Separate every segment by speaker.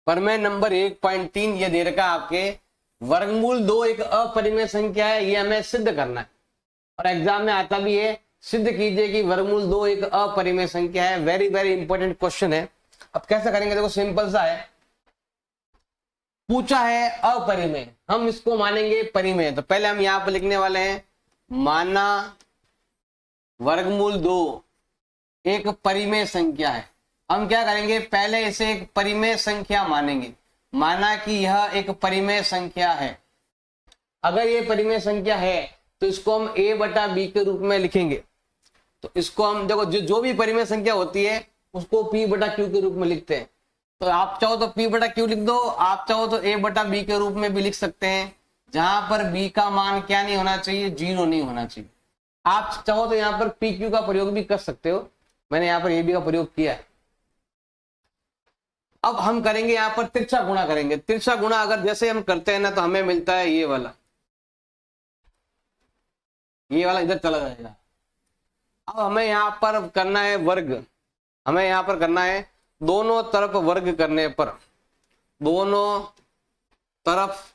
Speaker 1: प्रमेय नंबर 1.3 ये दे रखा है आपके, वर्गमूल 2 एक अपरिमेय संख्या है, ये हमें सिद्ध करना है और एग्जाम में आता भी है, सिद्ध कीजिए कि वर्गमूल 2 एक अपरिमेय संख्या है। वेरी वेरी इंपॉर्टेंट क्वेश्चन है। अब कैसे करेंगे, देखो सिंपल सा है, पूछा है अपरिमेय, हम इसको मानेंगे परिमेय। तो पहले हम यहां पर लिखने वाले हैं, माना वर्गमूल 2 एक परिमेय संख्या है। हम क्या करेंगे, पहले इसे एक परिमेय संख्या मानेंगे, माना कि यह एक परिमेय संख्या है। अगर ये परिमेय संख्या है तो इसको हम a बटा b के रूप में लिखेंगे। तो इसको हम देखो, जो भी परिमेय संख्या होती है उसको p बटा q के रूप में लिखते हैं। तो आप चाहो तो p बटा q लिख दो, आप चाहो तो a बटा b के रूप में भी लिख सकते हैं, जहां पर b का मान क्या नहीं होना चाहिए, 0 नहीं होना चाहिए। आप चाहो तो यहाँ पर पी क्यू का प्रयोग भी कर सकते हो, मैंने यहाँ पर ए बी का प्रयोग किया है। अब हम करेंगे यहाँ पर तिरछा गुणा करेंगे। तिरछा गुणा अगर जैसे हम करते हैं ना तो हमें मिलता है ये वाला इधर चला जाएगा। अब हमें यहाँ पर करना है वर्ग, हमें यहाँ पर करना है दोनों तरफ वर्ग करने पर, दोनों तरफ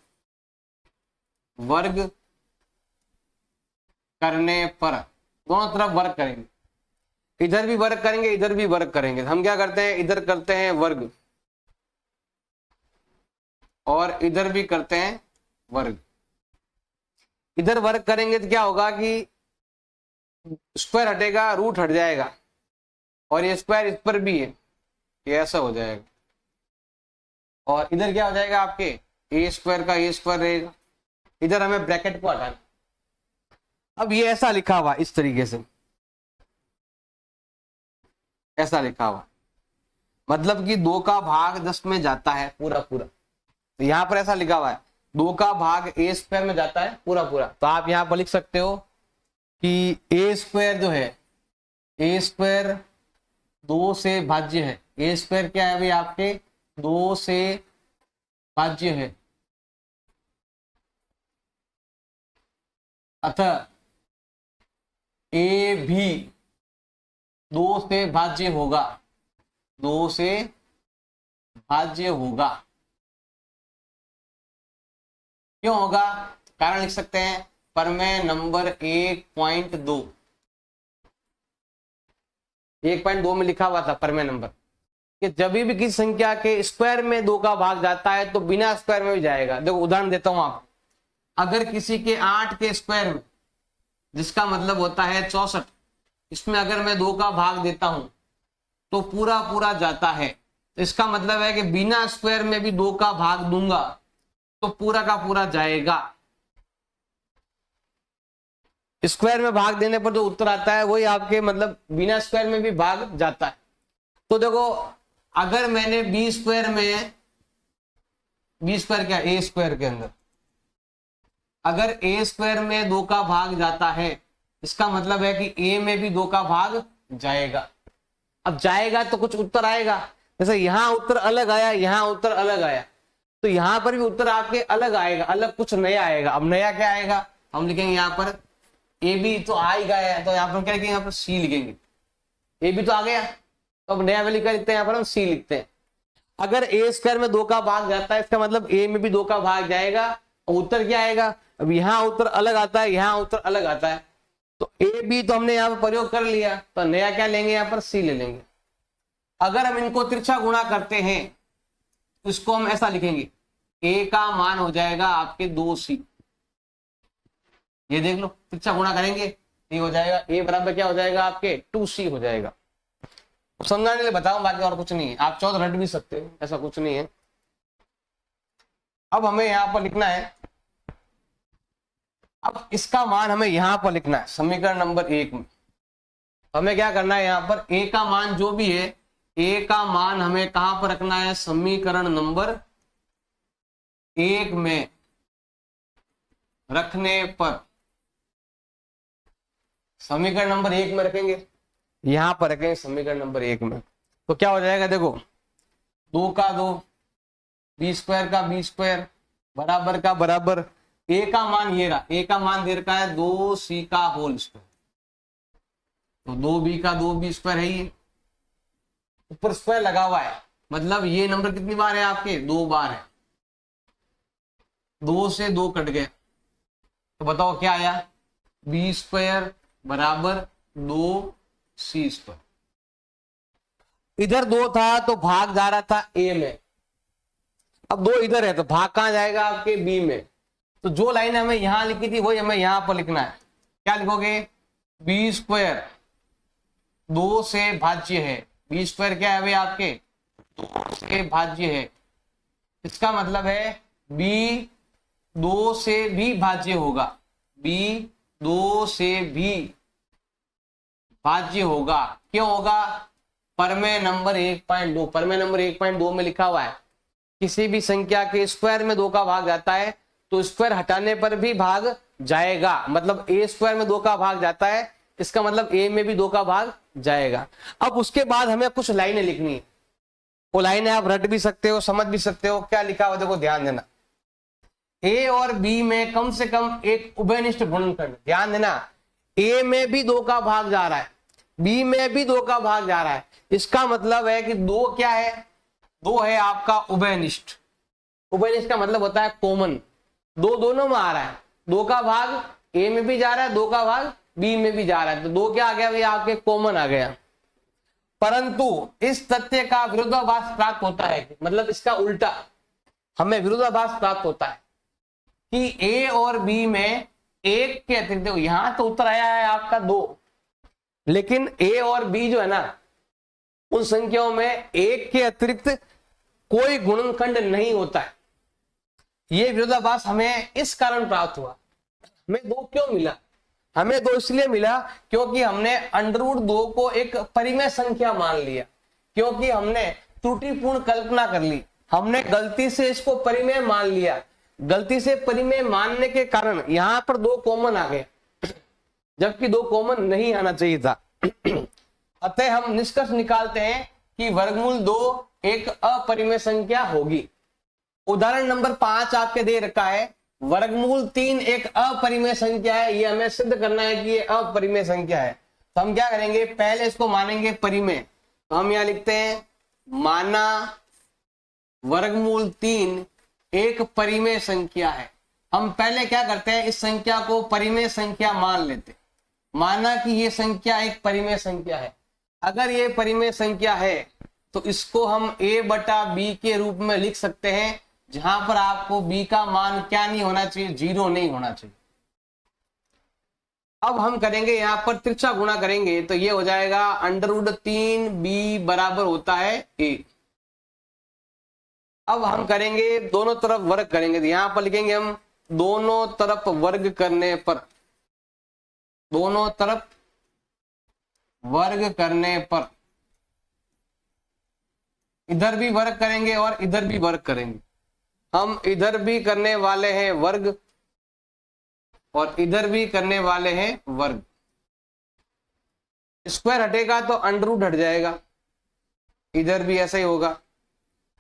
Speaker 1: वर्ग करने पर, दोनों तरफ वर्ग करेंगे, इधर भी वर्ग करेंगे इधर भी वर्ग करेंगे। हम क्या करते हैं, इधर करते हैं वर्ग और इधर भी करते हैं वर्ग। इधर वर्ग करेंगे तो क्या होगा कि स्क्वायर हटेगा, रूट हट जाएगा और ये स्क्वायर इस पर भी है, ये ऐसा हो जाएगा। और इधर क्या हो जाएगा आपके, ए स्क्वायर का ए स्क्वायर रहेगा। इधर हमें ब्रैकेट को हटाना। अब ये ऐसा लिखा हुआ इस तरीके से, ऐसा लिखा हुआ, मतलब कि 2 का भाग 10 में जाता है पूरा पूरा। तो यहां पर ऐसा लिखा हुआ है 2 का भाग ए स्क्वायर में जाता है पूरा पूरा। तो आप यहां पर लिख सकते हो कि ए स्क्वायर जो है, ए स्क्वायर 2 से भाज्य है। ए स्क्वायर क्या है भाई आपके, 2 से भाज्य है, अतः ए भी 2 से भाज्य होगा, 2 से भाज्य होगा। क्यों होगा, कारण लिख सकते हैं, प्रमेय नंबर 1.2 में लिखा हुआ था प्रमेय नंबर कि जब भी किसी संख्या के स्क्वायर में 2 का भाग जाता है तो बिना स्क्वायर में भी जाएगा। देखो उदाहरण देता हूं आप, अगर किसी के 8 के स्क्वायर में, जिसका मतलब होता है 64, इसमें अगर मैं 2 का भाग देता हूं तो पूरा पूरा जाता है। तो इसका मतलब है कि बिना स्क्वायर में भी 2 का भाग दूंगा तो पूरा का पूरा जाएगा। स्क्वायर में भाग देने पर जो उत्तर आता है वही आपके मतलब बिना स्क्वायर में भी भाग जाता है। तो देखो अगर मैंने बी स्क्वायर क्या, ए स्क्वायर के अंदर अगर ए स्क्वायर में 2 का भाग जाता है, इसका मतलब है कि ए में भी 2 का भाग जाएगा। अब जाएगा तो कुछ उत्तर आएगा, जैसे यहां उत्तर अलग आया, यहां उत्तर अलग आया, तो यहां पर भी उत्तर आपके अलग आएगा, अलग कुछ नया आएगा। अब नया क्या आएगा, हम लिखेंगे यहाँ पर ए बी तो आ ही गया है, तो यहाँ पर क्या लिखेंगे, यहाँ पर सी लिखेंगे। ए बी तो आ गया, तो अब नया वैल्यू क्या लिखते हैं, यहाँ पर हम सी लिखते हैं। अगर ए स्क्वायर में 2 का भाग जाता है, इसका मतलब ए में भी 2 का भाग जाएगा, और उत्तर क्या आएगा, अब यहाँ उत्तर अलग आता है, यहाँ उत्तर अलग आता है। तो ए बी तो हमने यहाँ पर प्रयोग कर लिया, तो नया क्या लेंगे, यहाँ पर सी ले लेंगे। अगर हम इनको तिरछा गुणा करते हैं तो इसको हम ऐसा लिखेंगे, ए का मान हो जाएगा आपके 2c। ये देख लो, तिरछा गुणा करेंगे ये हो जाएगा, ए बराबर क्या हो जाएगा आपके 2c हो जाएगा। समझाने के लिए बताऊं, बाकी और कुछ नहीं है, आप चाहो तो रट भी सकते हो, ऐसा कुछ नहीं है। अब हमें यहां पर लिखना है, अब इसका मान हमें यहां पर लिखना है समीकरण नंबर 1 में। हमें क्या करना है, यहां पर ए का मान जो भी है, ए का मान हमें कहां पर रखना है, समीकरण नंबर 1 में रखने पर, समीकरण नंबर 1 में रखेंगे, यहां पर रखेंगे समीकरण नंबर 1 में। तो क्या हो जाएगा, देखो 2 का 2, बी स्क्वायर का बी स्क्वायर, बराबर का बराबर, ए का मान ये रहा, ए का मान दे रखा है 2c का होल स्क्वायर, तो 2b का 2b स्क्वायर है, ये ऊपर स्क्वायर लगा हुआ है, मतलब ये नंबर कितनी बार है आपके, 2 बार है। 2 से 2 कट गए तो बताओ क्या आया, बी स्क्वायर बराबर 2c²। इधर 2 था तो भाग जा रहा था ए में, अब 2 इधर है तो भाग कहां जाएगा आपके बी में। तो जो लाइन हमें यहां लिखी थी वही हमें यहां पर लिखना है। क्या लिखोगे, बी स्क्वायर 2 से भाज्य है। बी स्क्वायर क्या है भाई आपके, 2 से भाज्य है। इसका मतलब है बी 2 से भी भाज्य होगा, बी 2 से भी भाज्य होगा। क्यों होगा, प्रमेय नंबर 1.2, प्रमेय नंबर 1.2 में लिखा हुआ है किसी भी संख्या के स्क्वायर में 2 का भाग जाता है तो स्क्वायर हटाने पर भी भाग जाएगा। मतलब ए स्क्वायर में 2 का भाग जाता है, इसका मतलब ए में भी 2 का भाग जाएगा। अब उसके बाद हमें कुछ लाइनें लिखनी है, वो लाइनें आप रट भी सकते हो, समझ भी सकते हो। क्या लिखा हुआ देखो, ध्यान देना, ए और बी में कम से कम एक उभयनिष्ठ गुणनखंड। ध्यान देना, ए में भी 2 का भाग जा रहा है, बी में भी 2 का भाग जा रहा है। इसका मतलब है कि 2 क्या है, 2 है आपका उभयनिष्ठ। उभयनिष्ठ का मतलब होता है कॉमन, 2 दोनों में आ रहा है। 2 का भाग ए में भी जा रहा है, 2 का भाग बी में भी जा रहा है, तो 2 क्या आ गया भाई आपके, कॉमन आ गया। परंतु इस तथ्य का विरोधाभास प्राप्त होता है, मतलब इसका उल्टा हमें विरोधाभास प्राप्त होता है कि ए और बी में एक के अतिरिक्त, यहां तो उत्तर आया है आपका 2, लेकिन ए और बी जो है ना उन संख्याओं में एक के अतिरिक्त कोई गुणनखंड नहीं होता है। यह विरोधाभास हमें इस कारण प्राप्त हुआ। हमें 2 क्यों मिला, हमें 2 इसलिए मिला क्योंकि हमने √2 को एक परिमेय संख्या मान लिया, क्योंकि हमने त्रुटिपूर्ण कल्पना कर ली, हमने गलती से इसको परिमेय मान लिया। गलती से परिमेय मानने के कारण यहां पर 2 कॉमन आ गए, जबकि 2 कॉमन नहीं आना चाहिए था। अतः हम निष्कर्ष निकालते हैं कि वर्गमूल 2 एक अपरिमेय संख्या होगी। उदाहरण नंबर 5 आपके दे रखा है, वर्गमूल 3 एक अपरिमेय संख्या है। ये हमें सिद्ध करना है कि ये अपरिमेय संख्या है। तो हम क्या करेंगे, पहले इसको मानेंगे परिमेय। तो हम यहां लिखते हैं, माना वर्गमूल 3 एक परिमेय संख्या है। हम पहले क्या करते हैं, इस संख्या को परिमेय संख्या मान लेते, माना कि ये संख्या एक परिमेय संख्या है। अगर ये परिमेय संख्या है तो इसको हम a/b के रूप में लिख सकते हैं, जहां पर आपको b का मान क्या नहीं होना चाहिए, 0 नहीं होना चाहिए। अब हम करेंगे यहां पर तिरछा गुणा करेंगे, तो ये हो जाएगा √3b बराबर होता है a। अब हम करेंगे दोनों तरफ वर्ग करेंगे, तो यहां पर लिखेंगे हम दोनों तरफ वर्ग करने पर, दोनों तरफ वर्ग करने पर इधर भी वर्ग करेंगे और इधर भी वर्ग करेंगे। हम इधर भी करने वाले हैं वर्ग और इधर भी करने वाले हैं वर्ग। स्क्वायर हटेगा तो √ हट जाएगा, इधर भी ऐसा ही होगा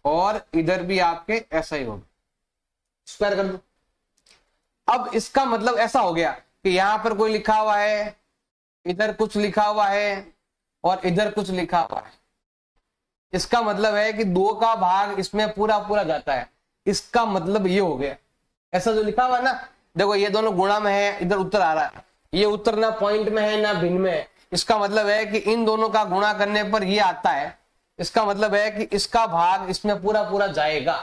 Speaker 1: और इधर भी आपके ऐसा ही होगा। स्क्वायर कर दो। अब इसका मतलब ऐसा हो गया कि यहां पर कोई लिखा हुआ है, इधर कुछ लिखा हुआ है और इधर कुछ लिखा हुआ है। इसका मतलब है कि 2 का भाग इसमें पूरा पूरा जाता है। इसका मतलब ये हो गया, ऐसा जो लिखा हुआ है ना, देखो ये दोनों गुणा में है, इधर उत्तर आ रहा है, ये उत्तर ना पॉइंट में है ना भिन्न में है। इसका मतलब है कि इन दोनों का गुणा करने पर ये आता है। इसका मतलब है कि इसका भाग इसमें पूरा पूरा जाएगा।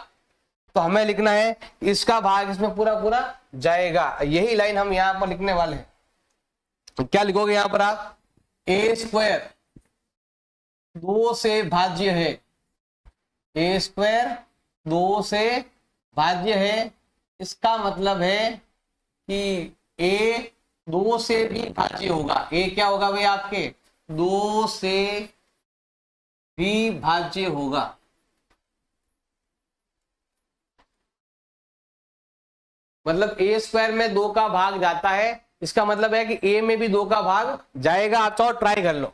Speaker 1: तो हमें लिखना है इसका भाग इसमें पूरा पूरा जाएगा। यही लाइन हम यहां पर लिखने वाले हैं। क्या लिखोगे यहां पर आप, a² 2 से भाज्य है, a² 2 से भाज्य है। इसका मतलब है कि a 2 से भी भाज्य होगा। a क्या होगा भाई आपके, 2 से भी भाज्य होगा। मतलब a² में 2 का भाग जाता है, इसका मतलब है कि a में भी 2 का भाग जाएगा। आप चाहो ट्राई कर लो,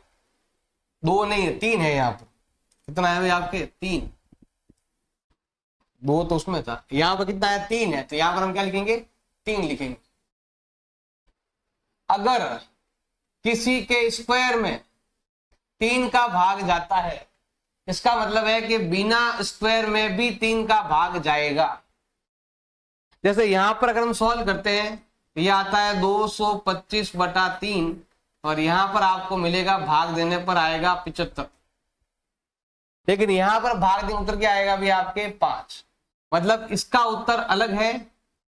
Speaker 1: 2 नहीं है 3 है यहाँ पर। कितना है भाई आपके, 3। 2 तो उसमें था, यहाँ पर कितना है, 3 है। तो यहाँ पर हम क्या लिखेंगे, 3 लिखेंगे। अगर किसी के स्क्वायर में 3 का भाग जाता है इसका मतलब है कि बिना स्क्वायर में भी 3 का भाग जाएगा। जैसे यहां पर अगर हम सॉल्व करते हैं, ये आता है 225/3 और यहां पर आपको मिलेगा भाग देने पर आएगा 75, लेकिन यहां पर भाग देने उत्तर क्या आएगा भी आपके 5। मतलब इसका उत्तर अलग है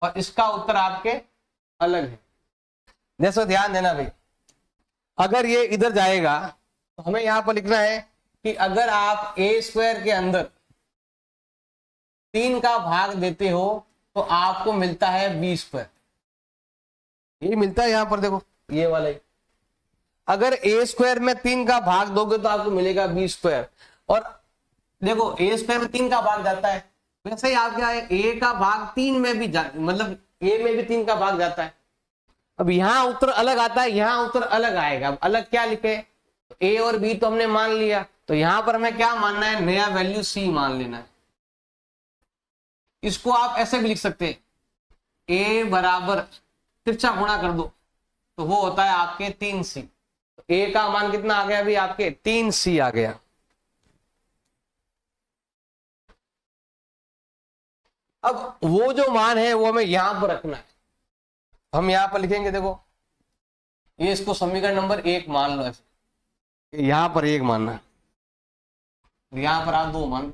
Speaker 1: और इसका उत्तर आपके अलग है। जैसे ध्यान देना भाई, अगर ये इधर जाएगा तो हमें यहां पर लिखना है कि अगर आप a² के अंदर 3 का भाग देते हो तो आपको मिलता है b²। ये मिलता है यहां पर, देखो ये वाला ही। अगर a² में 3 का भाग दोगे तो आपको मिलेगा b²। और देखो a² में 3 का भाग जाता है, वैसे ही आप क्या है a का भाग 3 में भी मतलब a में भी 3 का भाग जाता है। अब यहां उत्तर अलग आता है, यहां उत्तर अलग आएगा। अब अलग क्या लिखे, a और b तो हमने मान लिया, तो यहां पर हमें क्या मानना है, नया वैल्यू c मान लेना है। इसको आप ऐसे भी लिख सकते हैं, a बराबर तिरछा गुणा कर दो तो वो होता है आपके 3c। तो a का मान कितना आ गया अभी आपके 3c आ गया। अब वो जो मान है वो हमें यहां पर रखना है। हम यहां पर लिखेंगे, देखो ये इसको समीकरण नंबर 1 मान लो, ऐसे यहां पर 1 मानना है, यहां पर आप 2 मान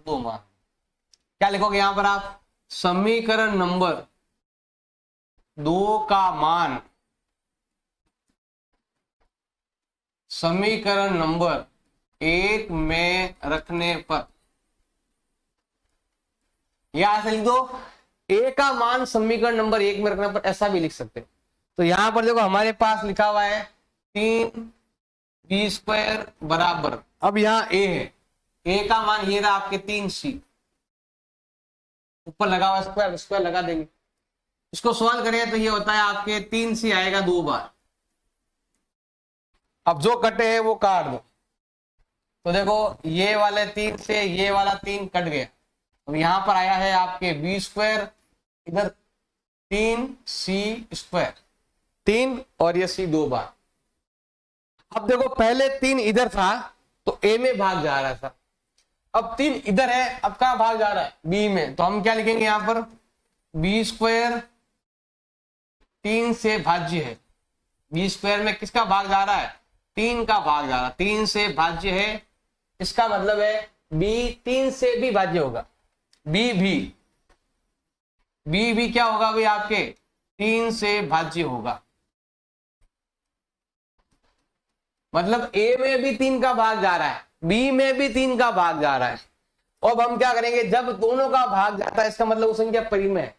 Speaker 1: क्या लिखोगे यहां पर आप, समीकरण नंबर 2 का मान समीकरण नंबर 1 में रखने पर, यहां से लिख दो a का मान समीकरण नंबर 1 में रखने पर, ऐसा भी लिख सकते हैं। तो यहां पर देखो हमारे पास लिखा हुआ है 3b² बराबर, अब यहां a है, a का मान ये रहा आपके 3c, ऊपर लगा हुआ स्क्वायर लगा देंगे। इसको सॉल्व करें तो ये होता है आपके 3c आएगा 2 बार। अब जो कटे हैं वो काट दो, तो देखो ये वाले 3 से ये वाला 3 कट गया। अब यहां पर आया है आपके b², इधर 3c², 3 और ये c 2 बार। अब देखो पहले 3 इधर था तो a में भाग जा रहा था, अब 3 इधर है, अब कहां भाग जा रहा है b में, तो हम क्या लिखेंगे यहां पर, b² 3 से भाज्य है। b² में किसका भाग जा रहा है, 3 का भाग जा रहा है, 3 से भाज्य है। इसका मतलब है b 3 से भी भाज्य होगा, b भी क्या होगा भाई आपके 3 से भाज्य होगा। मतलब a में भी 3 का भाग जा रहा है, b में भी 3 का भाग जा रहा है। अब हम क्या करेंगे, जब दोनों का भाग जाता है इसका मतलब वो संख्या परिमेय है।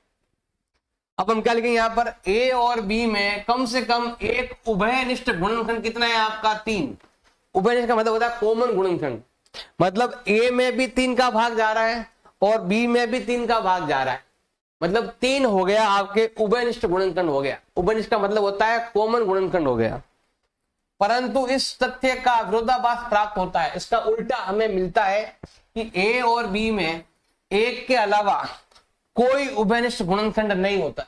Speaker 1: अब हम क्या लिखेंगे यहां पर, a और b में कम से कम एक उभयनिष्ठ गुणनखंड कितना है आपका 3। उभयनिष्ठ का मतलब होता है कॉमन गुणनखंड, मतलब a में भी 3 का भाग जा रहा है और b में भी 3 का भाग जा रहा है, मतलब 3 हो गया आपके उभयनिष्ठ गुणनखंड हो गया। उभयनिष्ठ का मतलब होता है कॉमन गुणनखंड हो गया। परंतु इस तथ्य का विरोधाभास प्राप्त होता है, इसका उल्टा हमें मिलता है कि a और b में एक के अलावा कोई उभयनिष्ठ गुणनखंड नहीं होता,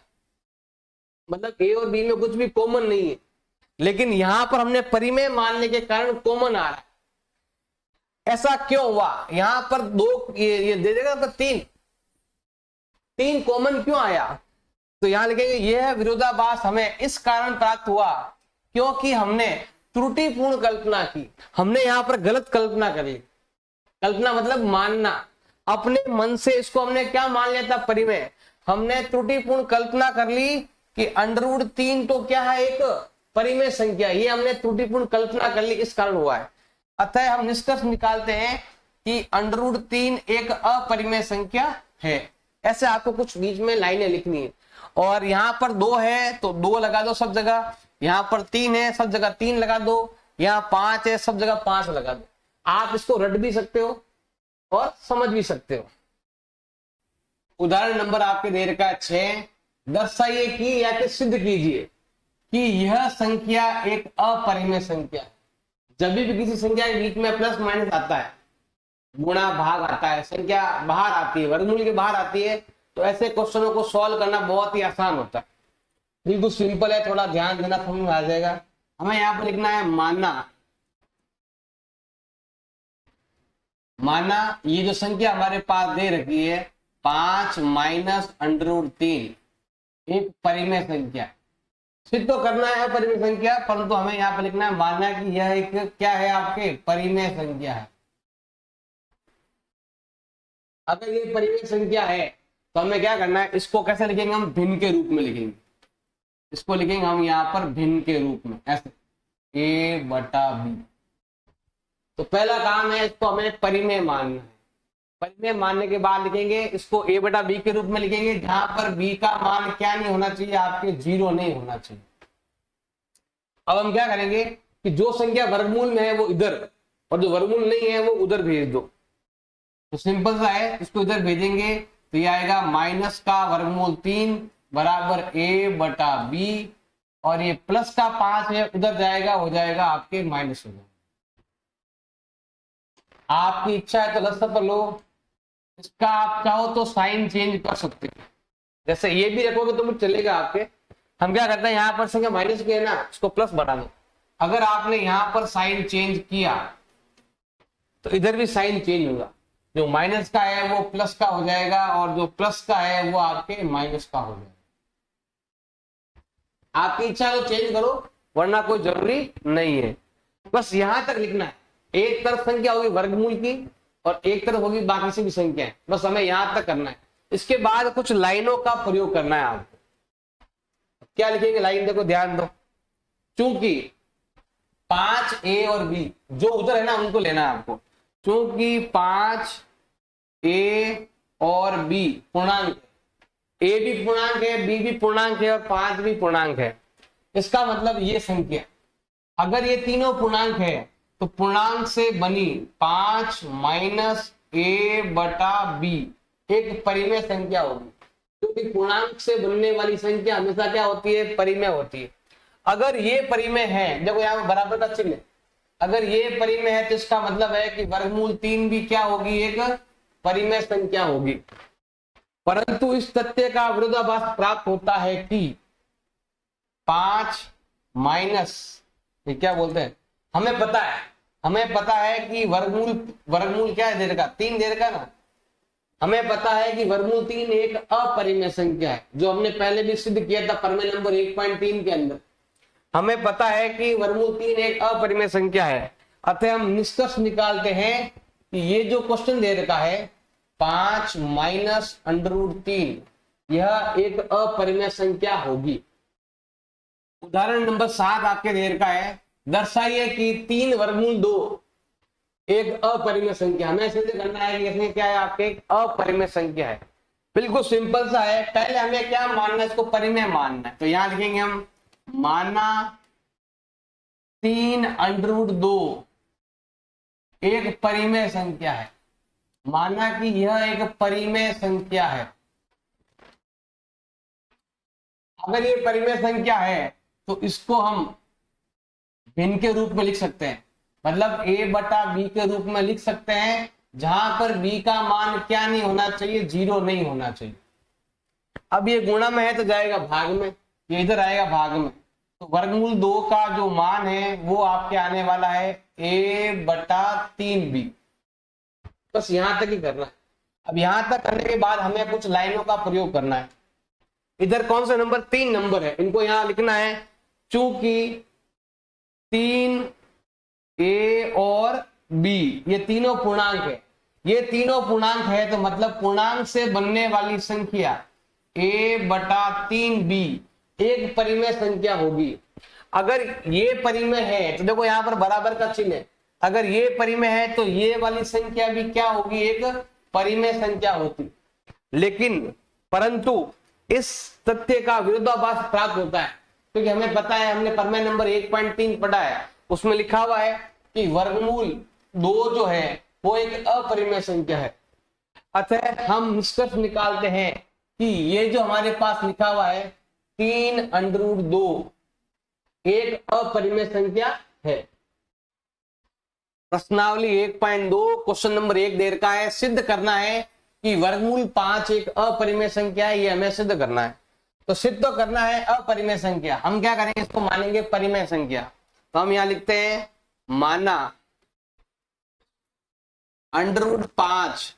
Speaker 1: मतलब a और b में कुछ भी कॉमन नहीं है, लेकिन यहां पर हमने परिमेय मानने के कारण कॉमन आ रहा है। ऐसा क्यों हुआ, यहां पर 2 ये दे देगा तो 3 कॉमन क्यों आया, तो यहां लिखेंगे यह विरोधाभास हमें इस कारण प्राप्त हुआ क्योंकि हमने त्रुटिपूर्ण कल्पना की। हमने यहां पर गलत कल्पना कर ली। कल्पना मतलब मानना, अपने मन से इसको हमने क्या मान लिया था परिमेय, हमने त्रुटिपूर्ण कल्पना कर ली कि √3 तो क्या है एक परिमेय संख्या, ये हमने त्रुटिपूर्ण कल्पना कर ली, इस कारण हुआ है। अतः हम निष्कर्ष निकालते हैं कि √3 एक अपरिमेय संख्या है। ऐसे आपको कुछ बीच में लाइनें लिखनी है, और यहां पर 2 है तो 2 लगा दो सब जगह, यहां पर 3 है सब जगह 3 लगा दो, यहां 5 है सब जगह 5 लगा दो। आप इसको रट भी सकते हो और समझ भी सकते हो। उदाहरण नंबर आपके दे रखा है 6, दर्शाइए कि या कि सिद्ध कीजिए कि यह संख्या एक अपरिमेय संख्या है। जब भी किसी संख्या के बीच में प्लस माइनस आता है, गुणा भाग आता है, संख्या बाहर आती है, वर्गमूल के बाहर आती है, तो ऐसे क्वेश्चनों को सॉल्व करना बहुत ही आसान होता है। बिल्कुल सिंपल है, थोड़ा ध्यान देना समझ में आ जाएगा। हमें यहाँ पर लिखना है मानना माना ये जो संख्या हमारे पास दे रखी है 5 माइनस √3 एक परिमेय संख्या, सिद्ध तो करना है परिमेय संख्या, परंतु हमें यहाँ पर लिखना है माना कि यह एक क्या है आपके परिमेय संख्या है। अगर ये परिमेय संख्या है तो हमें क्या करना है, इसको कैसे लिखेंगे, हम भिन्न के रूप में लिखेंगे। इसको लिखेंगे हम यहाँ पर भिन्न के रूप में, ऐसे a/b। तो पहला काम है इसको हमें परिमेय मानना है। परिमेय मानने के बाद लिखेंगे इसको a/b के रूप में लिखेंगे, जहां पर b का मान क्या नहीं होना चाहिए, आपके 0 नहीं होना चाहिए। अब हम क्या करेंगे कि जो संख्या वर्गमूल में है वो इधर, और जो वर्गमूल नहीं है वो उधर भेज दो। तो सिंपल सा है, इसको इधर भेजेंगे तो ये आएगा माइनस का वर्गमूल 3 बराबर a/b, और ये प्लस का 5 है उधर जाएगा, हो जाएगा आपके माइनस हो जाएगा। आपकी इच्छा है तो लस्त पर लो, इसका आप चाहो तो साइन चेंज कर सकते हो, जैसे ये भी रखोगे तो भी चलेगा आपके। हम क्या करते हैं, यहाँ पर संख्या माइनस की है ना, इसको प्लस बढ़ा दो। अगर आपने यहाँ पर साइन चेंज किया तो इधर भी साइन चेंज होगा, जो माइनस का है वो प्लस का हो जाएगा, और जो प्लस का है वो आपके माइनस का हो जाएगा। आपकी इच्छा तो चेंज करो, वरना कोई जरूरी नहीं है। बस यहां तक लिखना है, एक तरफ संख्या होगी वर्गमूल की और एक तरफ होगी बाकी सभी संख्याएं, बस हमें यहां तक करना है। इसके बाद कुछ लाइनों का प्रयोग करना है आपको। क्या लिखेंगे लाइन, देखो ध्यान दो, चूंकि 5a और b जो उधर है ना उनको लेना है आपको, चूंकि 5a और b पूर्णांक, a भी पूर्णांक है, b भी पूर्णांक है और 5 भी पूर्णांक है। इसका मतलब ये संख्या, अगर ये तीनों पूर्णांक है तो पूर्णांक से बनी 5 माइनस a/b एक परिमेय संख्या होगी, क्योंकि पूर्णांक से बनने वाली संख्या हमेशा क्या होती है, परिमेय होती है। अगर ये परिमेय है, देखो यहाँ पर बराबर का चिन्ह, अगर ये परिमेय है तो इसका मतलब है कि वर्गमूल 3 भी क्या होगी, एक परिमेय संख्या होगी। परंतु इस तथ्य का विरोधाभास प्राप्त होता है कि 5 माइनस, ये क्या बोलते हैं, हमें पता है कि वर्गमूल क्या है, दे रखा 3 दे रखा ना, हमें पता है कि वर्गमूल 3 एक अपरिमेय संख्या है, जो हमने पहले भी सिद्ध किया था प्रमेय नंबर 1.3 के अंदर। हमें पता है कि वर्गमूल 3 एक अपरिमेय संख्या है, अतः हम निष्कर्ष निकालते हैं कि ये जो क्वेश्चन दे रखा है 5 माइनस √3 यह एक अपरिमेय संख्या होगी। उदाहरण नंबर 7 आपके दे रखा है, दर्शाइए कि 3 वर्गमूल 2 एक अपरिमेय संख्या। हमें सिद्ध करना है कि इसमें क्या है, आपके एक अपरिमेय संख्या है। बिल्कुल सिंपल सा है, पहले हमें क्या मानना है, इसको परिमेय मानना है। तो यहां लिखेंगे हम माना 3√2 एक परिमेय संख्या है, माना कि यह एक परिमेय संख्या है। अगर ये परिमेय संख्या है तो इसको हम भिन्न के रूप में लिख सकते हैं, मतलब a/b के रूप में लिख सकते हैं, जहां पर b का मान क्या नहीं होना चाहिए, 0 नहीं होना चाहिए। अब ये गुणा में है तो जाएगा भाग में, ये इधर आएगा भाग में, तो वर्गमूल 2 का जो मान है वो आपके आने वाला है a/3b। बस यहां तक ही करना है। अब यहां तक करने के बाद हमें कुछ लाइनों का प्रयोग करना है। इधर कौन सा नंबर, 3 नंबर है, इनको यहां लिखना है, चूंकि 3a और b ये तीनों पूर्णांक है, ये तीनों पूर्णांक है तो मतलब पूर्णांक से बनने वाली संख्या a/3b एक परिमेय संख्या होगी। अगर ये परिमेय है तो देखो यहाँ पर बराबर का चिन्ह है, अगर ये परिमेय है तो ये वाली संख्या भी क्या होगी, एक परिमेय संख्या होती। लेकिन परंतु इस तथ्य का विरोधाभास प्राप्त होता है, क्योंकि हमें पता है, हमने प्रमेय नंबर 1.3 पढ़ा है, उसमें लिखा हुआ है कि वर्गमूल 2 जो है वो एक अपरिमेय संख्या है। अतः हम निष्कर्ष निकालते हैं कि ये जो हमारे पास लिखा हुआ है 3√2 एक अपरिमेय संख्या है। प्रश्नावली 1.2 क्वेश्चन नंबर 1 दे रखा है, सिद्ध करना है कि वर्गमूल 5 एक अपरिमेय संख्या है, ये हमें सिद्ध करना है। तो सिद्ध तो करना है अपरिमेय संख्या, हम क्या करेंगे, इसको मानेंगे परिमेय संख्या। तो हम यहां लिखते हैं माना √5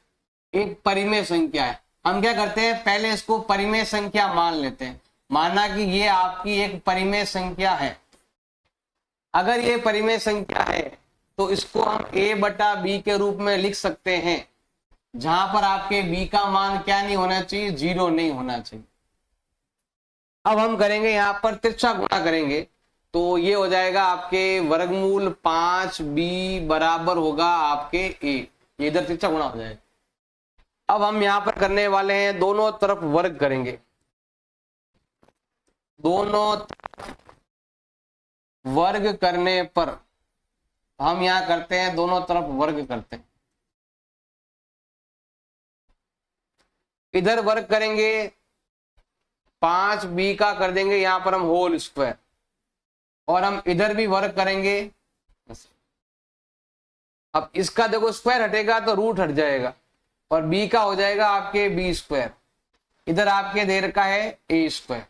Speaker 1: एक परिमेय संख्या है। हम क्या करते हैं, पहले इसको परिमेय संख्या मान लेते हैं। माना कि ये आपकी एक परिमेय संख्या है। अगर ये परिमेय संख्या है तो इसको हम a/b के रूप में लिख सकते हैं, जहां पर आपके b का मान क्या नहीं होना चाहिए, 0 नहीं होना चाहिए। अब हम करेंगे यहां पर तिरछा गुणा करेंगे, तो ये हो जाएगा आपके वर्गमूल 5b बराबर होगा आपके a। ये इधर तिरछा गुणा हो जाएगा। अब हम यहां पर करने वाले हैं, दोनों तरफ वर्ग करेंगे। दोनों वर्ग करने पर हम यहां करते हैं, दोनों तरफ वर्ग करते हैं। इधर वर्ग करेंगे 5b का कर देंगे यहां पर हम होल स्क्वायर, और हम इधर भी वर्ग करेंगे। अब इसका देखो स्क्वायर हटेगा तो रूट हट जाएगा, और b का हो जाएगा आपके b²। इधर आपके दे रखा है a²।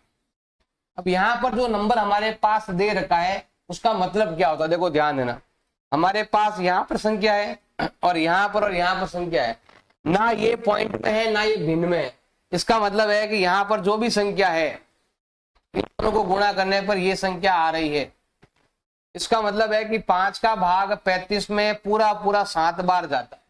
Speaker 1: अब यहां पर जो नंबर हमारे पास दे रखा है उसका मतलब क्या होता है, देखो ध्यान देना। हमारे पास यहां पर संख्या है और यहां पर संख्या है, ना ये पॉइंट में है ना ये भिन्न में है। इसका मतलब है कि यहां पर जो भी संख्या है इन दोनों को गुणा करने पर ये संख्या आ रही है। इसका मतलब है कि 5 का भाग 35 में पूरा 7 बार जाता है।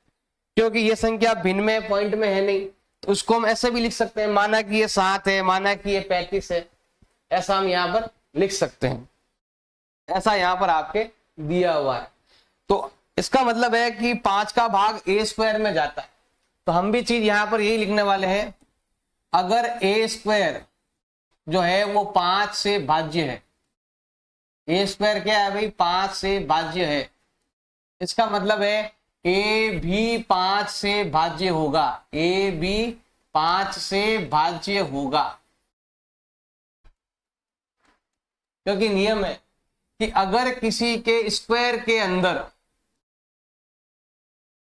Speaker 1: क्योंकि ये संख्या भिन्न में पॉइंट में है नहीं, तो उसको हम ऐसे भी लिख सकते हैं, माना कि ये 7 है, माना कि ये 35 है, ऐसा हम यहां पर लिख सकते हैं। ऐसा यहां पर आपके दिया हुआ है। तो इसका मतलब है कि 5 का भाग a² में जाता है। तो हम भी चीज यहां पर यही लिखने वाले हैं, अगर a² जो है वो 5 से भाज्य है, a² क्या है भाई, 5 से भाज्य है। इसका मतलब है a भी 5 से भाज्य होगा, a भी 5 से भाज्य होगा। क्योंकि नियम है कि अगर किसी के स्क्वायर के अंदर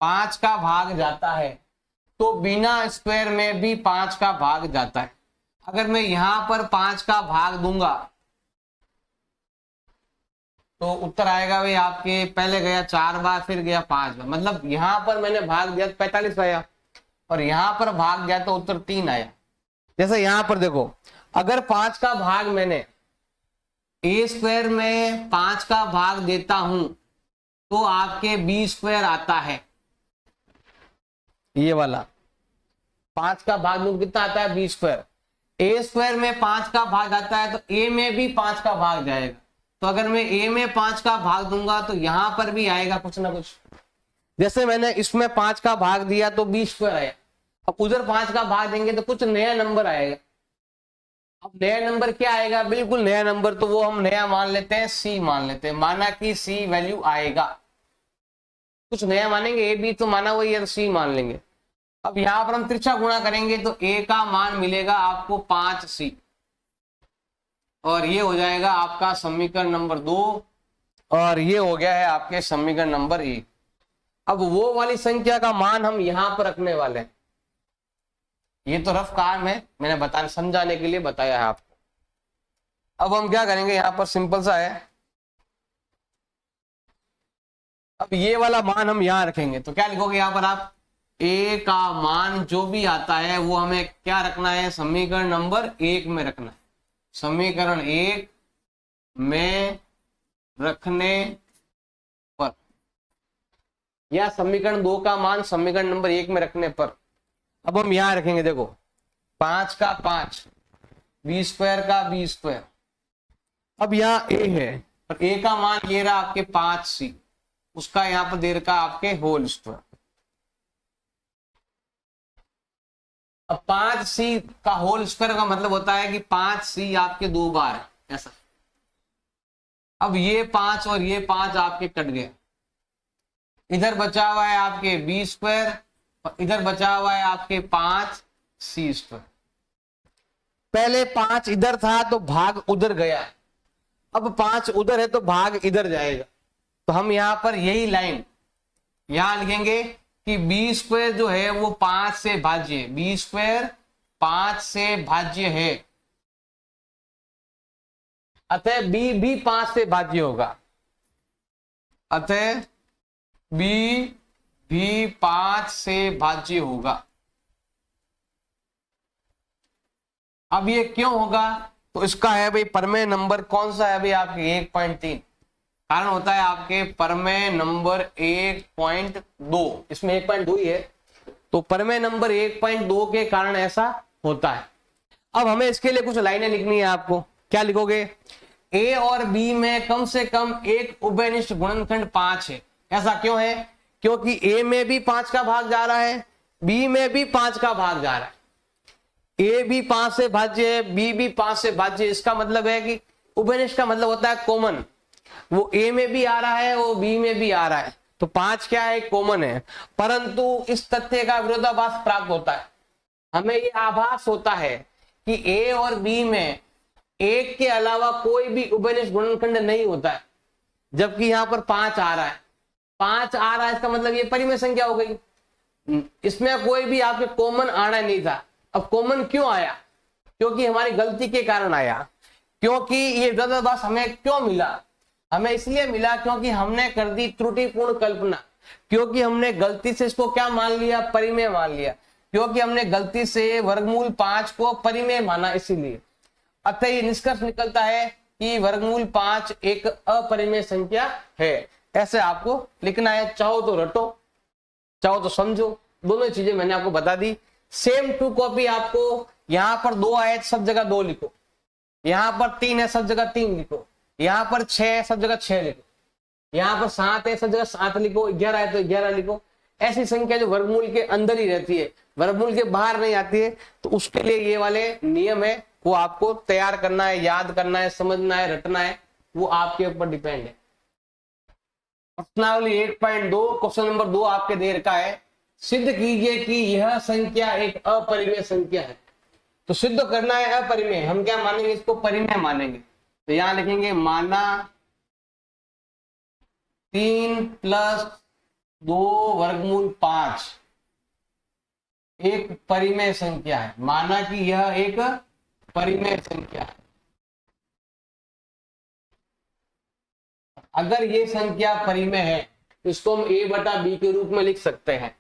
Speaker 1: 5 का भाग जाता है तो बिना स्क्वायर में भी 5 का भाग जाता है। अगर मैं यहां पर 5 का भाग दूंगा तो उत्तर आएगा भाई आपके, पहले गया 4 बार फिर गया 5 बार, मतलब यहां पर मैंने भाग दिया 45 आया, और यहां पर भाग गया तो उत्तर 3 आया। जैसे यहां पर देखो, अगर 5 का भाग मैंने a² में 5 का भाग देता हूं तो आपके b² आता है। ये वाला 5 का भाग दूं कितना आता है, b²। a² में 5 का भाग आता है तो a में भी 5 का भाग जाएगा। तो अगर मैं a में 5 का भाग दूंगा तो यहां पर भी आएगा कुछ ना कुछ। जैसे मैंने इसमें 5 का भाग दिया तो b² आया, अब उधर 5 का भाग देंगे तो कुछ नया नंबर आएगा। अब नया नंबर क्या आएगा, बिल्कुल नया नंबर, तो वो हम नया मान लेते हैं, c मान लेते हैं। माना कि c वैल्यू आएगा, कुछ नया मानेंगे, a b तो माना वही है, c मान लेंगे। अब यहां पर हम तिरछा गुणा करेंगे तो a का मान मिलेगा आपको 5c, और ये हो जाएगा आपका समीकरण नंबर 2, और ये हो गया है आपके समीकरण नंबर 1। अब वो वाली संख्या का मान हम यहां पर रखने वाले हैं। ये तो रफ काम है, मैंने बताने समझाने के लिए बताया है आपको। अब हम क्या करेंगे, यहां पर सिंपल सा है, अब ये वाला मान हम यहां रखेंगे। तो क्या लिखोगे यहां पर आप, a का मान जो भी आता है वो हमें क्या रखना है, समीकरण नंबर 1 में रखना है। समीकरण 1 में रखने पर, या समीकरण 2 का मान समीकरण नंबर 1 में रखने पर, अब हम यहां रखेंगे, देखो 5 का 5, b² का b²। अब यहाँ a है और a का मान ये रहा आपके 5c, उसका यहाँ पर दे रखा आपके होल स्क्वायर। अब 5c का होल स्क्वायर का मतलब होता है कि 5c आपके 2 बार है, ऐसा। अब ये 5 और ये 5 आपके कट गए, इधर बचा हुआ है आपके b² और इधर बचा हुआ है आपके 5c²। पहले 5 इधर था तो भाग उधर गया, अब 5 उधर है तो भाग इधर जाएगा। तो हम यहां पर यही लाइन यहां लिखेंगे कि b² जो है वो 5 से भाज्य है, b² 5 से भाज्य है, अतः b भी 5 से भाज्य होगा, अतः b भी 5 से भाज्य होगा। अब ये क्यों होगा, तो इसका है भाई प्रमेय नंबर कौन सा है भाई आपके 1.3। कारण होता है आपके प्रमेय नंबर 1.2, इसमें 1.2 ही है, तो प्रमेय नंबर 1.2 के कारण ऐसा होता है। अब हमें इसके लिए कुछ लाइनें लिखनी है आपको। क्या लिखोगे, ए और बी में कम से कम एक उभयनिष्ठ गुणनखंड 5 है। ऐसा क्यों है, क्योंकि ए में भी 5 का भाग जा रहा है, बी में भी 5 का भाग जा रहा है। ए भी 5 से भाज्य है, बी भी 5 से भाज्य है। इसका मतलब है कि उभयनिष्ठ का मतलब होता है कॉमन, वो ए में भी आ रहा है, वो बी में भी आ रहा है, तो 5 क्या है, कॉमन है। परंतु इस तथ्य का विरोधाभास प्राप्त होता है। हमें ये आभास होता है कि ए और बी में एक के अलावा कोई भी उभयनिष्ठ गुणनखंड नहीं होता है, जबकि यहां पर 5 आ रहा है। 5 आ रहा है, इसका मतलब ये परिमेय संख्या हो गई। इसमें कोई भी आपके कॉमन आना नहीं था। अब कॉमन क्यों आया, क्योंकि हमारी गलती के कारण आया। क्योंकि ये विरोधाभास हमें क्यों मिला, हमें इसलिए मिला क्योंकि हमने कर दी त्रुटिपूर्ण कल्पना, क्योंकि हमने गलती से इसको क्या मान लिया, परिमेय मान लिया, क्योंकि हमने गलती से वर्गमूल 5 को परिमेय माना, इसीलिए। अतः ये निष्कर्ष निकलता है कि वर्गमूल 5 एक अपरिमेय संख्या है। ऐसे आपको लिखना है, चाहो तो रटो, चाहो तो समझो, दोनों चीजें मैंने आपको बता दी। सेम टू कॉपी आपको यहां पर 2 आए सब जगह 2 लिखो, यहां पर 3 है सब जगह 3 लिखो, यहां पर 6 है सब जगह 6 लिखो, यहां पर 7 है सब जगह 7 लिखो, 11 है तो 11 लिखो। ऐसी संख्या जो वर्गमूल के अंदर ही रहती है, वर्गमूल के बाहर नहीं आती है, तो उसके लिए ये वाले नियम है, वो आपको तैयार करना है, याद करना है, समझना है, रटना है, वो आपके ऊपर डिपेंड है। प्रश्नावली 1.2 क्वेश्चन नंबर 2 आपके दे रखा है, सिद्ध कीजिए कि यह संख्या एक अपरिमेय संख्या है। तो सिद्ध करना है अपरिमेय, हम क्या मानेंगे, इसको परिमेय मानेंगे। तो यहां लिखेंगे माना 3 + 2 वर्गमूल 5 एक परिमेय संख्या है। माना कि यह एक परिमेय संख्या है। अगर ये संख्या परिमेय है तो इसको हम a/b के रूप में लिख सकते हैं।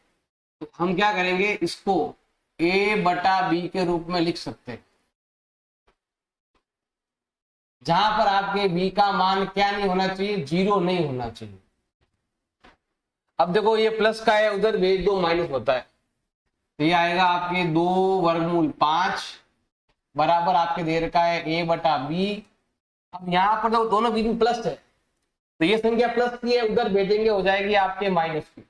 Speaker 1: तो हम क्या करेंगे, इसको a/b के रूप में लिख सकते हैं, जहां पर आपके b का मान क्या नहीं होना चाहिए, 0 नहीं होना चाहिए। अब देखो ये प्लस का है, उधर भेज दो माइनस होता है, तो ये आएगा आपके 2 वर्गमूल 5 बराबर आपके दे रखा है a/b। अब यहां पर तो दोनों बीच में प्लस है, तो ये संख्या प्लस की है, उधर भेजेंगे हो जाएगी आपके माइनस की।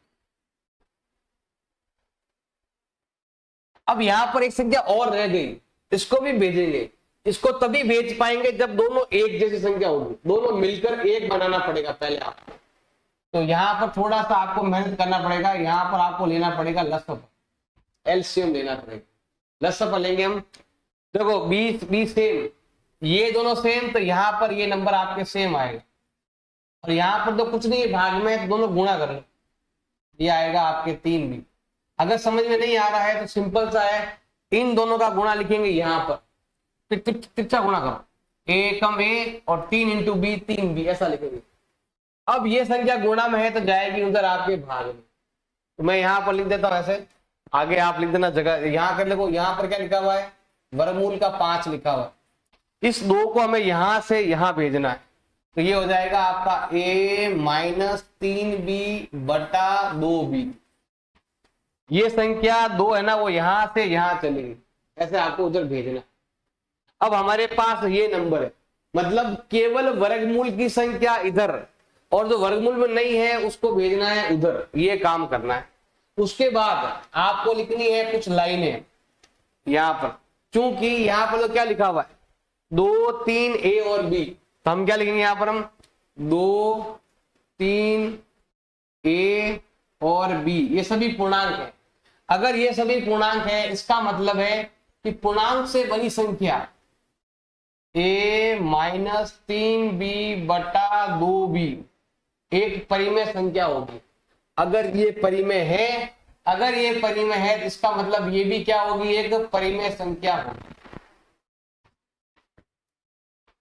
Speaker 1: अब यहां पर एक संख्या और रह गई, इसको भी भेजेंगे। इसको तभी भेज पाएंगे जब दोनों एक जैसी संख्या होगी, दोनों मिलकर एक बनाना पड़ेगा पहले आपको। तो यहां पर थोड़ा सा आपको मेहनत करना पड़ेगा, यहां पर आपको लेना पड़ेगा लसअप, एलसीएम लेना पड़ेगा। लसअप लेंगे हम, देखो 20 सेम, ये दोनों सेम, तो यहां पर ये नंबर आपके सेम आएगा। और यहां पर तो कुछ नहीं है, भाग में दोनों गुणा कर लो, ये आएगा आपके 3 भी। अगर समझ में नहीं आ रहा है तो सिंपल सा है, इन दोनों का गुणा लिखेंगे यहां पर, तिरछा गुणा करो, a कम a और 3 × b 3b, ऐसा लिखेंगे। अब ये संख्या गुणा में है तो जाएगी उधर आपके भाग में, तो मैं यहां पर लिख देता हूं ऐसे, आगे आप लिख देना जगह यहां कर देखो, यहां पर क्या लिखा हुआ है, वर्गमूल का 5 लिखा हुआ है। इस 2 को हमें यहां से यहां भेजना है, तो ये हो जाएगा आपका a - 3b/2b। ये संख्या 2 है ना, वो यहां से यहां चलेगी, ऐसे आपको उधर भेजना। अब हमारे पास ये नंबर है, मतलब केवल वर्गमूल की संख्या इधर, और जो वर्गमूल में नहीं है उसको भेजना है उधर, ये काम करना है। उसके बाद आपको लिखनी है कुछ लाइनें यहां पर, चूंकि यहां पर तो क्या लिखा हुआ है 2 3 a और b, तो हम क्या लिखेंगे यहां पर, हम 2 3 a और b, ये सभी पूर्णांक है। अगर ये सभी पूर्णांक है, इसका मतलब है कि पूर्णांक से बनी संख्या a - 3b/2b एक परिमेय संख्या होगी। अगर ये परिमेय है, अगर ये परिमेय है तो इसका मतलब ये भी क्या होगी, एक परिमेय संख्या होगी।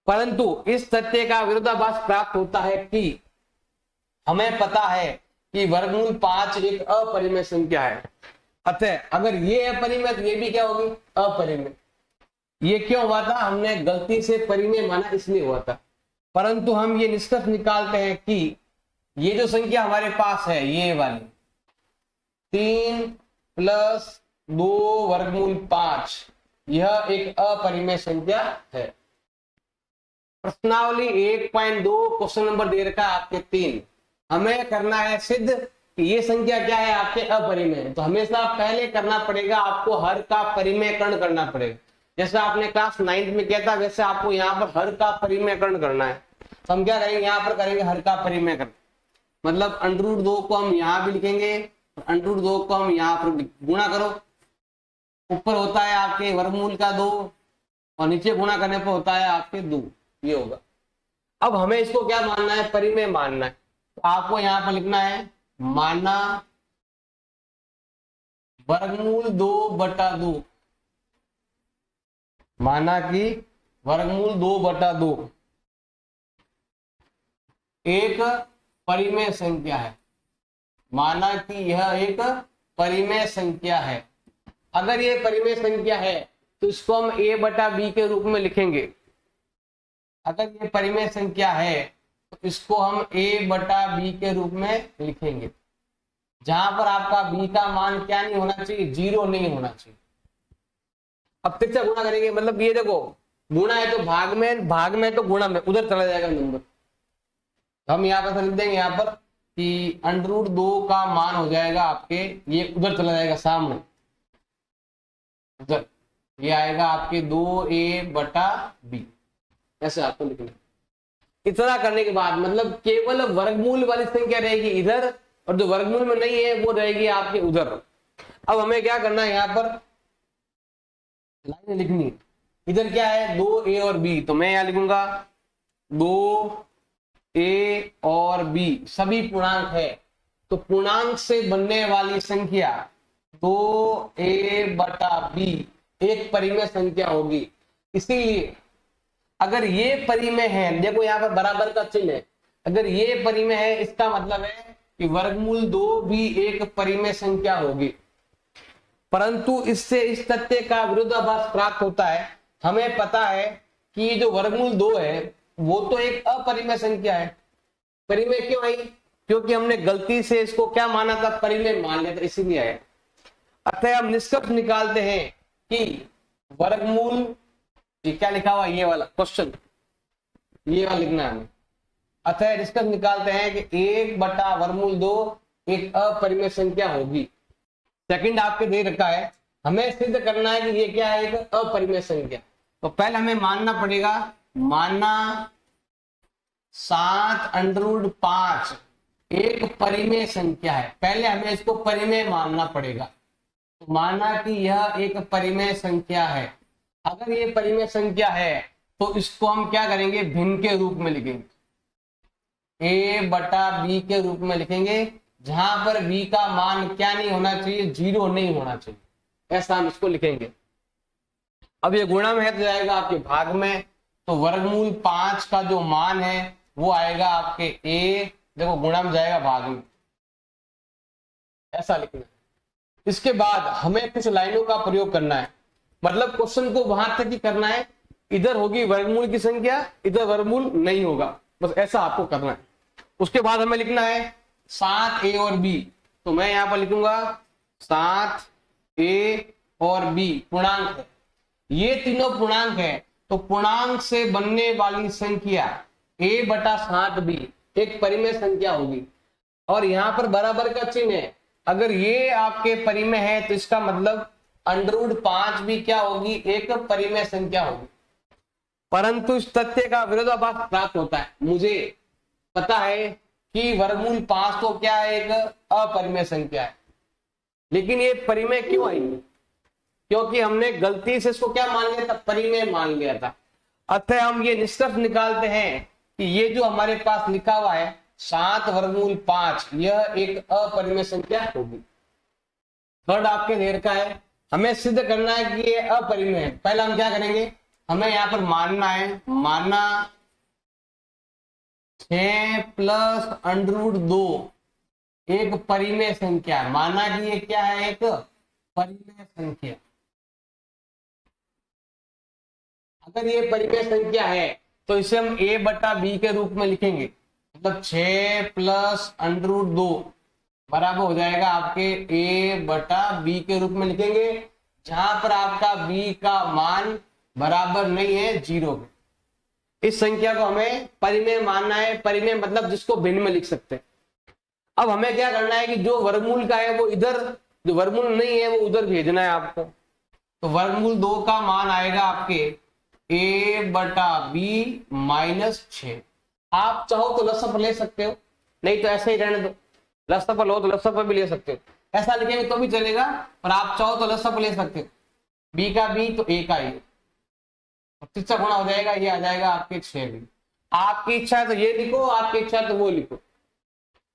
Speaker 1: परंतु इस तथ्य का विरोधाभास प्राप्त होता है कि हमें पता है कि वर्गमूल 5 एक अपरिमेय संख्या है। अतः अगर ये अपरिमेय तो ये भी क्या होगी, अपरिमेय। ये क्यों हुआ था, हमने गलती से परिमेय माना इसलिए हुआ था। परंतु हम ये निष्कर्ष निकालते हैं कि ये जो संख्या हमारे पास है, ये वाली 3 + 2 वर्गमूल 5, यह एक अपरिमेय संख्या है। प्रश्नावली 1.2 क्वेश्चन नंबर दे रखा है आपके 3। हमें करना है सिद्ध कि ये संख्या क्या है, आपके अपरिमेय। तो हमेशा पहले करना पड़ेगा आपको हर का परिमेयकरण करना पड़ेगा। जैसे आपने क्लास 9th में किया था, वैसे आपको यहाँ पर हर का परिमेयकरण करना है। तो हम क्या करेंगे, यहाँ पर करेंगे हर का परिमेयकरण। मतलब √2 को हम यहाँ भी लिखेंगे, √2 को हम यहाँ पर गुणा करो। ऊपर होता है आपके वर्गमूल का 2 और नीचे गुणा करने पर होता है आपके 2, ये होगा। अब हमें इसको क्या मानना है, परिमेय मानना है। तो आपको यहाँ पर लिखना है माना वर्गमूल 2/2, माना कि वर्गमूल 2/2 एक परिमेय संख्या है। माना कि यह एक परिमेय संख्या है। अगर ये परिमेय संख्या है तो इसको हम a/b के रूप में लिखेंगे। अगर ये परिमेय संख्या है तो इसको हम a/b के रूप में लिखेंगे, जहां पर आपका b का मान क्या नहीं होना चाहिए, 0 नहीं होना चाहिए। अब फिर से गुणा करेंगे, मतलब ये देखो गुणा है तो भाग में तो गुणा में, उधर चला जाएगा नंबर। तो हम यहाँ पर लिख देंगे यहाँ पर कि √2 का मान हो जाएगा आपके, ये उधर चला जाएगा सामने, उधर ये आएगा आपके 2a/b। ऐसे आपको लिखना। इतना करने के बाद मतलब केवल वर्गमूल वाली संख्या रहेगी इधर, और जो वर्गमूल में नहीं है वो रहेगी आपके उधर। अब हमें क्या करना है, यहाँ पर लाइन लिखनी। इधर क्या है, 2a और b, तो मैं यहाँ लिखूंगा 2a और b सभी पूर्णांक है। तो पूर्णांक से बनने वाली संख्या 2a/b एक परिमेय संख्या होगी। इसीलिए अगर ये परिमेय है, देखो यहाँ पर बराबर का चिन्ह है, अगर ये परिमेय है इसका मतलब है कि वर्गमूल 2 भी एक परिमेय संख्या होगी। परंतु इससे इस तथ्य का विरोधाभास प्राप्त होता है। हमें पता है कि जो वर्गमूल 2 है वो तो एक अपरिमेय संख्या है। परिमेय क्यों आई, क्योंकि हमने गलती से इसको क्या माना था, परिमेय मान लिया था, इसीलिए है। अतः हम निष्कर्ष निकालते हैं कि वर्गमूल, ये क्या लिखा हुआ, ये वाला क्वेश्चन, ये वाला लिखना है हमें। अतः निष्कर्ष निकालते हैं कि 1/√2 एक अपरिमेय संख्या होगी। सेकंड आपके दे रखा है, हमें सिद्ध करना है कि ये क्या है, एक अपरिमेय संख्या। तो पहले हमें मानना पड़ेगा, माना 7√5 एक परिमेय संख्या है। पहले हमें इसको परिमेय मानना पड़ेगा। तो माना कि यह एक परिमेय संख्या है। अगर ये परिमेय संख्या है तो इसको हम क्या करेंगे, भिन्न के रूप में लिखेंगे, a/b के रूप में लिखेंगे, जहां पर b का मान क्या नहीं होना चाहिए, 0 नहीं होना चाहिए। ऐसा हम इसको लिखेंगे। अब ये गुणा में है तो जाएगा आपके भाग में। तो वर्गमूल 5 का जो मान है वो आएगा आपके a, देखो गुणा में जाएगा भाग में, ऐसा लिखना है। इसके बाद हमें कुछ लाइनों का प्रयोग करना है। मतलब क्वेश्चन को वहां तक ही करना है, इधर होगी वर्गमूल की संख्या, इधर वर्गमूल नहीं होगा, बस ऐसा आपको करना है। उसके बाद हमें लिखना है 7a और b। तो मैं यहां पर लिखूंगा 7a और b पूर्णांक है, ये तीनों पूर्णांक है। तो पूर्णांक से बनने वाली संख्या a/7b एक परिमेय संख्या होगी। और यहां पर बराबर का चिन्ह है, अगर ये आपके परिमेय है तो इसका मतलब √5 भी क्या होगी, एक परिमेय संख्या होगी। परंतु इस तथ्य का विरोधाभास प्राप्त होता है। मुझे पता है कि वर्गमूल 5 तो क्या है, एक अपरिमेय संख्या है, लेकिन ये परिमेय क्यों आई, क्योंकि हमने गलती से इसको क्या मान लिया था, परिमेय मान लिया था। अतः हम ये निष्कर्ष निकालते हैं कि ये जो हमारे पास लिखा हुआ है 7√5 यह एक अपरिमेय संख्या होगी। थर्ड आपके देर का है, हमें सिद्ध करना है कि ये अपरिमेय है। पहले हम क्या करेंगे, हमें यहाँ पर मानना है, माना 6 + √2 एक परिमेय संख्या है, माना कि ये क्या है, एक परिमेय संख्या। अगर ये परिमेय संख्या है तो इसे हम a बटा b के रूप में लिखेंगे, मतलब 6 प्लस √2 बराबर हो जाएगा आपके a बटा b के रूप में लिखेंगे, जहां पर आपका b का मान बराबर नहीं है 0 के। इस संख्या को हमें परिमेय मानना है, परिमेय मतलब जिसको भिन्न में लिख सकते हैं। अब हमें क्या करना है कि जो वर्गमूल का है वो इधर, जो वर्गमूल नहीं है वो उधर भेजना है आपको। तो वर्गमूल 2 का मान आएगा आपके a बटा b -6। आप चाहो तो लसफ ले सकते हो, नहीं तो ऐसे ही रहने दो। लसफ लो तो लसफ भी ले सकते हो, ऐसा लिखेंगे तो भी चलेगा, पर आप चाहो तो लसफ ले सकते हो। b का b तो a का a, तीसरा गुणा हो जाएगा, ये आ जाएगा आपके 6b। आपकी इच्छा है तो ये लिखो, आपकी इच्छा है तो वो लिखो,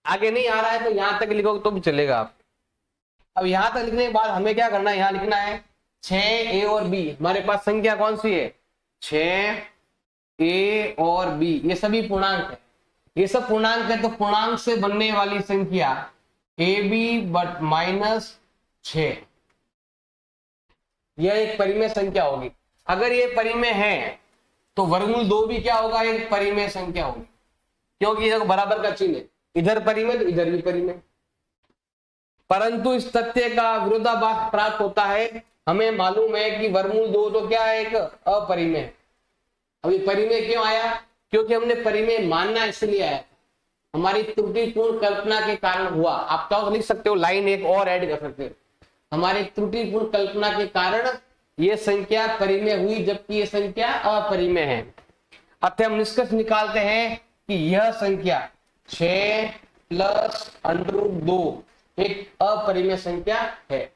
Speaker 1: आगे नहीं आ रहा है तो यहां तक लिखोगे तो भी चलेगा आप। अब यहां तक लिखने के बाद हमें क्या करना है, यहां लिखना है 6a और b। हमारे पास संख्या कौन सी है, 6a और b, ये सभी पूर्णांक है, ये सब पूर्णांक है। तो पूर्णांक से बनने वाली संख्या ab बट -6, यह एक परिमेय संख्या होगी। अगर ये परिमेय है तो वर्गमूल 2 भी क्या होगा, एक परिमेय संख्या होगी, क्योंकि ये बराबर का चिन्ह है, इधर परिमेय तो इधर भी परिमेय। परंतु इस तथ्य का विरोधाभास प्राप्त होता है, हमें मालूम है कि वर्गमूल 2 तो क्या है, एक अपरिमेय है। अभी परिमेय क्यों आया, क्योंकि हमने परिमेय मानना इसलिए आया, हमारी त्रुटिपूर्ण कल्पना के कारण हुआ। आप तो लिख सकते हो, लाइन एक और ऐड कर सकते हो, हमारी त्रुटिपूर्ण कल्पना के कारण ये संख्या परिमेय हुई, जबकि ये संख्या अपरिमेय है। अतः हम निष्कर्ष निकालते हैं कि यह संख्या 6 प्लस √2 एक अपरिमेय संख्या है।